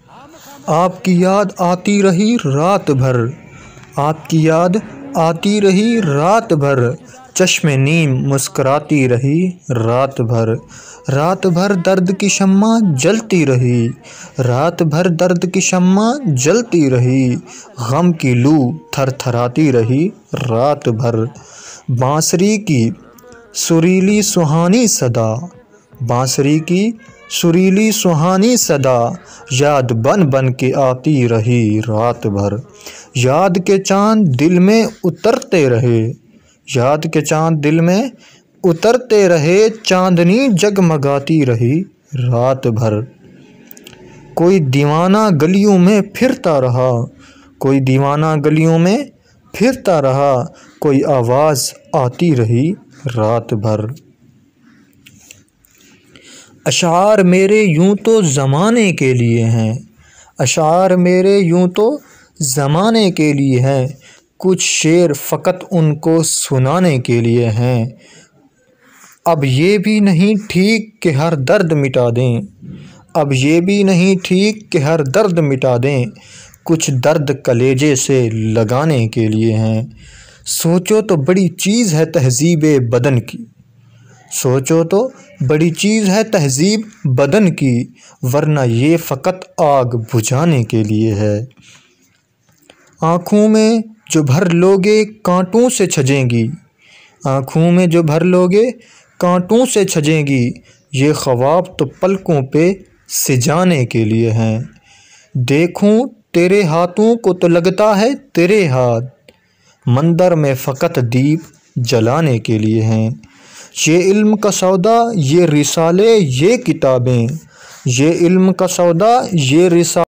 آپ کی یاد آتی رہی رات بھر، آپ کی یاد آتی رہی رات بھر، چشم نیم مسکراتی رہی رات بھر، رات بھر درد کی شمع جلتی رہی، رات بھر درد کی شمع جلتی رہی، غم کی لو تھر تھراتی رہی رات بھر، بانسری کی سریلی سہانی صدا، بانسری کی سریلی سہانی صدا، یاد بن بن کے آتی رہی رات بھر، یاد کے چاند دل میں اترتے رہے، یاد کے چاند دل میں اترتے رہے، چاندنی جگمگاتی رہی رات بھر، کوئی دیوانہ گلیوں میں پھرتا رہا، کوئی دیوانہ گلیوں میں پھرتا رہا، کوئی آواز آتی رہی رات بھر۔ اشعار میرے یوں تو زمانے کے لیے ہیں، اشعار میرے یوں تو زمانے کے لیے ہیں، کچھ شعر فقط ان کو سنانے کے لیے ہیں، اب یہ بھی نہیں ٹھیک کہ ہر درد مٹا دیں، اب یہ بھی نہیں ٹھیک کہ ہر درد مٹا دیں، کچھ درد کلیجے سے لگانے کے لیے ہیں، سوچو تو بڑی چیز ہے تہذیب بدن کی، سوچو تو بڑی چیز ہے تہذیب بدن کی، ورنہ یہ فقط آگ بجھانے کے لیے ہے، آنکھوں میں جو بھر لوگے کانٹوں سے چھجیں گی، آنکھوں میں جو بھر لوگے کانٹوں سے چھجیں گی، یہ خواب تو پلکوں پہ سجانے کے لیے ہیں، دیکھوں تیرے ہاتھوں کو تو لگتا ہے تیرے ہاتھ مندر میں فقط دیپ جلانے کے لیے ہیں، یہ علم کا سودا یہ رسالے یہ کتابیں، یہ علم کا سودا یہ رسالے